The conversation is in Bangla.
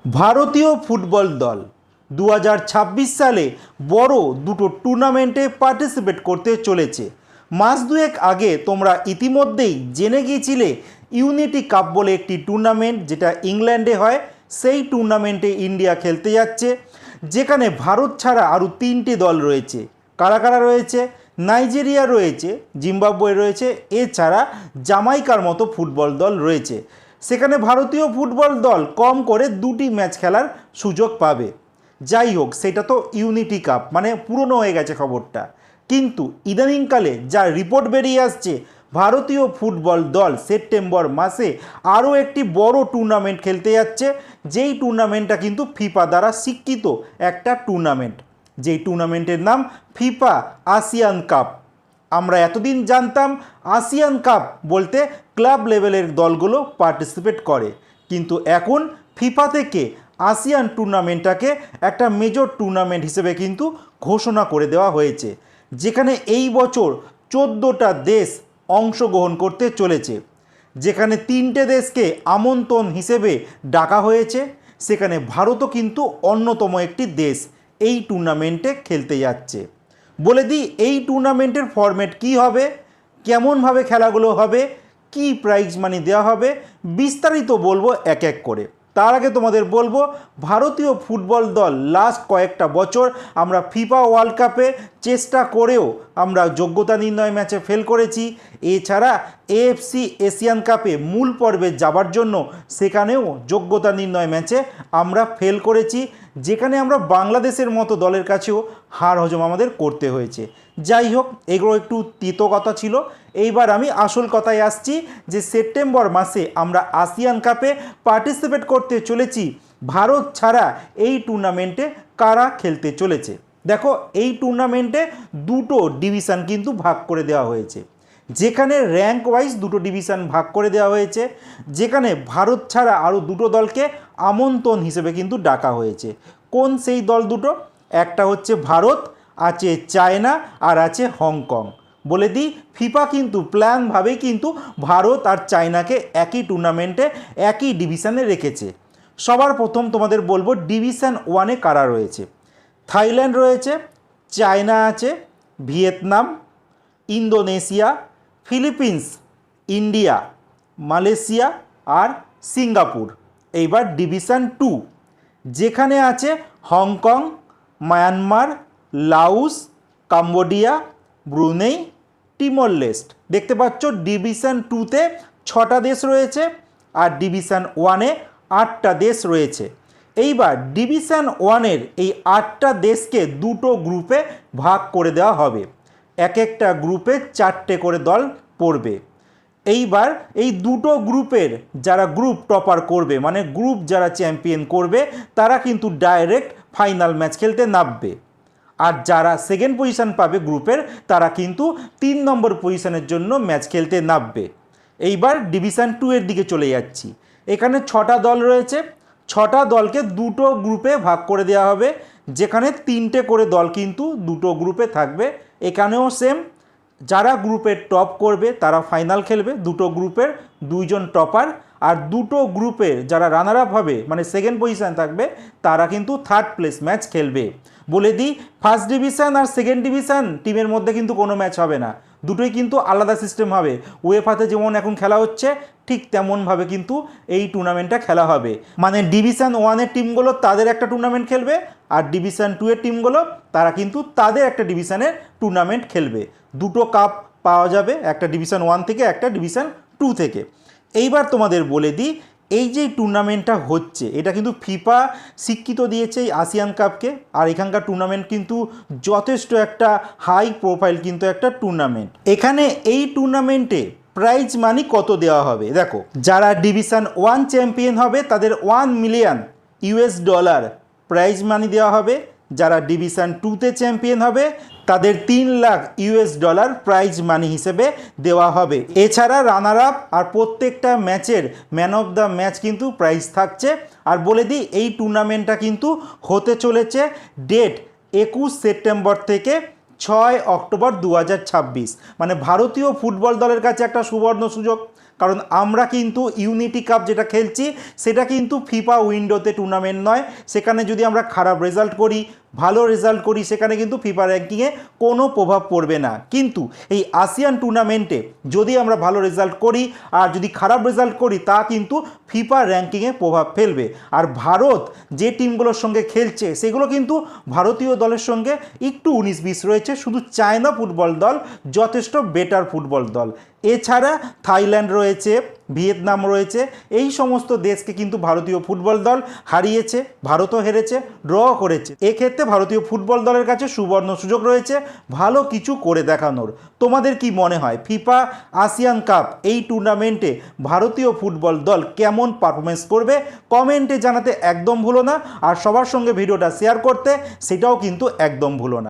ভারতীয় ফুটবল দল 2026 সালে বড় দুটো টুর্নামেন্টে পার্টিসিপেট করতে চলেছে। মাস দুয়েক আগে তোমরা ইতিমধ্যেই জেনে গিয়েছিলে ইউনিটি কাপ বলে একটি টুর্নামেন্ট যেটা ইংল্যান্ডে হয়, সেই টুর্নামেন্টে ইন্ডিয়া খেলতে যাচ্ছে, যেখানে ভারত ছাড়া আরও তিনটে দল রয়েছে। কারা কারা রয়েছে? নাইজেরিয়া রয়েছে, জিম্বাবুয়ে রয়েছে, এছাড়া জামাইকার মতো ফুটবল দল রয়েছে। সেখানে ভারতীয় ফুটবল দল কম করে দুটি ম্যাচ খেলার সুযোগ পাবে। যাই হোক, সেটা তো ইউনিটি কাপ, মানে পুরনো হয়ে গেছে খবরটা। কিন্তু ইদানিংকালে যা রিপোর্ট বেরিয়ে আসছে, ভারতীয় ফুটবল দল সেপ্টেম্বর মাসে আরও একটি বড় টুর্নামেন্ট খেলতে যাচ্ছে, যেই টুর্নামেন্টটা কিন্তু ফিফা দ্বারা স্বীকৃত একটা টুর্নামেন্ট, যেই টুর্নামেন্টের নাম ফিফা আসিয়ান কাপ। আমরা এতদিন জানতাম আসিয়ান কাপ বলতে ক্লাব লেভেলের দলগুলো পার্টিসিপেট করে, কিন্তু এখন ফিফা থেকে আসিয়ান টুর্নামেন্টটাকে একটা মেজর টুর্নামেন্ট হিসেবে কিন্তু ঘোষণা করে দেওয়া হয়েছে, যেখানে এই বছর 14টা দেশ অংশগ্রহণ করতে চলেছে, যেখানে 3টে দেশকে আমন্ত্রণ হিসেবে ডাকা হয়েছে। সেখানে ভারতও কিন্তু অন্যতম একটি দেশ এই টুর্নামেন্টে খেলতে যাচ্ছে। বলে দিই এই টুর্নামেন্টের ফরম্যাট কী হবে, কেমনভাবে খেলাগুলো হবে, কি প্রাইজ মানি দেওয়া হবে, বিস্তারিত বলবো এক এক করে। তার আগে তোমাদের বলবো, ভারতীয় ফুটবল দল লাস্ট কয়েকটা বছর আমরা ফিফা ওয়ার্ল্ড কাপে চেষ্টা করেও আমরা যোগ্যতা নির্ণয় ম্যাচে ফেল করেছি। এছাড়া এএফসি এশিয়ান কাপে মূল পর্বে যাবার জন্য সেখানেও যোগ্যতা নির্ণয় ম্যাচে আমরা ফেল করেছি, যেখানে আমরা বাংলাদেশের মতো দলের কাছেও হার হজম আমাদের করতে হয়েছে। যাই হোক, এগুলো একটু তিতো কথা ছিল। এইবার আমি আসল কথায় আসছি, যে সেপ্টেম্বর মাসে আমরা আসিয়ান কাপে পার্টিসিপেট করতে চলেছি। ভারত ছাড়া এই টুর্নামেন্টে কারা খেলতে চলেছে? দেখো, এই টুর্নামেন্টে দুটো ডিভিশন কিন্তু ভাগ করে দেওয়া হয়েছে, যেখানে র্যাঙ্ক ওয়াইজ দুটো ডিভিশন ভাগ করে দেওয়া হয়েছে, যেখানে ভারত ছাড়া আরও দুটো দলকে আমন্ত্রণ হিসেবে কিন্তু ডাকা হয়েছে। কোন সেই দল দুটো? একটা হচ্ছে ভারত, আছে চায়না, আর আছে হংকং। বলে দিই, ফিফা কিন্তু প্ল্যানভাবেই কিন্তু ভারত আর চায়নাকে একই টুর্নামেন্টে একই ডিভিশনে রেখেছে। সবার প্রথম তোমাদের বলবো ডিভিশন ওয়ানে কারা রয়েছে। থাইল্যান্ড রয়েছে, চায়না আছে, Vietnam, Indonesia, Philippines, India, Malaysia আর সিঙ্গাপুর। এইবার ডিভিশন টু, যেখানে আছে Hong Kong, Myanmar, Laos, Cambodia, Brunei, Timor Leste. দেখতে পাচ্ছ ডিভিশন টুতে 6টা দেশ রয়েছে, আর ডিভিশন ওয়ানে 8টা দেশ রয়েছে। এইবার ডিভিশন ওয়ানের এই 8টা দেশকে দুটো গ্রুপে ভাগ করে দেওয়া হবে। এক একটা গ্রুপে 4টে করে দল পড়বে। এইবার এই দুটো গ্রুপের যারা গ্রুপ টপার করবে, মানে গ্রুপ যারা চ্যাম্পিয়ন করবে, তারা কিন্তু ডাইরেক্ট ফাইনাল ম্যাচ খেলতে নামবে। আর যারা সেকেন্ড পজিশন পাবে গ্রুপের, তারা কিন্তু 3 নম্বর পজিশনের জন্য ম্যাচ খেলতে নামবে। এইবার ডিভিশন টু এর দিকে চলে যাচ্ছি। এখানে 6টা দল রয়েছে, 6টা দলকে দুটো গ্রুপে ভাগ করে দেওয়া হবে, যেখানে 3টে করে দল কিন্তু দুটো গ্রুপে থাকবে। এখানেও সেম, যারা গ্রুপের টপ করবে তারা ফাইনাল খেলবে, দুটো গ্রুপের 2জন টপার, আর দুটো গ্রুপের যারা রানার আপ হবে, মানে সেকেন্ড পজিশান থাকবে, তারা কিন্তু থার্ড প্লেস ম্যাচ খেলবে। বলে দিই, ফার্স্ট ডিভিশন আর সেকেন্ড ডিভিশন টিমের মধ্যে কিন্তু কোনো ম্যাচ হবে না, দুটোই কিন্তু আলাদা সিস্টেম হবে। উয়েফাতে যেমন এখন খেলা হচ্ছে, ঠিক তেমনভাবে কিন্তু এই টুর্নামেন্টটা খেলা হবে। মানে ডিভিশন ওয়ানের টিমগুলো তাদের একটা টুর্নামেন্ট খেলবে, আর ডিভিশন টু এর টিমগুলো তারা কিন্তু তাদের একটা ডিভিশনের টুর্নামেন্ট খেলবে। দুটো কাপ পাওয়া যাবে, একটা ডিভিশন ওয়ান থেকে, একটা ডিভিশন টু থেকে। এইবার তোমাদের বলে দিই, এই যে টুর্নামেন্টটা হচ্ছে, এটা কিন্তু ফিফা স্বীকৃত দিয়েছে এই আসিয়ান কাপকে। আর এখানকার টুর্নামেন্ট কিন্তু যথেষ্ট একটা হাই প্রোফাইল কিন্তু একটা টুর্নামেন্ট। এখানে এই টুর্নামেন্টে প্রাইজ মানি কত দেওয়া হবে? দেখো, যারা ডিভিশন ওয়ান চ্যাম্পিয়ন হবে তাদের $1 মিলিয়ন প্রাইজ মানি দেওয়া হবে। যারা ডিভিশন টুতে চ্যাম্পিয়ন হবে তাদের $3 লাখ প্রাইজ মানি হিসেবে দেওয়া হবে। এছাড়া রানার আপ আর প্রত্যেকটা ম্যাচের ম্যান অফ দ্য ম্যাচ কিন্তু প্রাইজ থাকছে। আর বলে দিই, এই টুর্নামেন্টটা কিন্তু হতে চলেছে ডেট 21 সেপ্টেম্বর থেকে 6 অক্টোবর 2026। মানে ভারতীয় ফুটবল দলের কাছে একটা সুবর্ণ সুযোগ, কারণ আমরা কিন্তু ইউনিটি কাপ যেটা খেলছি সেটা কিন্তু ফিফা উইন্ডোতে টুর্নামেন্ট নয়। সেখানে যদি আমরা খারাপ রেজাল্ট করি, ভালো রেজাল্ট করি, সেখানে কিন্তু ফিফা র্যাঙ্কিংয়ে কোনো প্রভাব পড়বে না। কিন্তু এই আসিয়ান টুর্নামেন্টে যদি আমরা ভালো রেজাল্ট করি আর যদি খারাপ রেজাল্ট করি, তা কিন্তু ফিফা র্যাঙ্কিংয়ে প্রভাব ফেলবে। আর ভারত যে টিমগুলোর সঙ্গে খেলছে সেগুলো কিন্তু ভারতীয় দলের সঙ্গে একটু 19-20 রয়েছে। শুধু চায়না ফুটবল দল যথেষ্ট বেটার ফুটবল দল। এছাড়া থাইল্যান্ড রয়েছে, ভিয়েতনাম রয়েছে, এই সমস্ত দেশকে কিন্তু ভারতীয় ফুটবল দল হারিয়েছে, ভারতও হেরেছে, ড্র করেছে। এক্ষেত্রে ভারতীয় ফুটবল দলের কাছে সুবর্ণ সুযোগ রয়েছে ভালো কিছু করে দেখানোর। তোমাদের কি মনে হয় ফিফা আসিয়ান কাপ এই টুর্নামেন্টে ভারতীয় ফুটবল দল কেমন পারফরমেন্স করবে? কমেন্টে জানাতে একদম ভুলো না। আর সবার সঙ্গে ভিডিওটা শেয়ার করতে সেটাও কিন্তু একদম ভুলো না।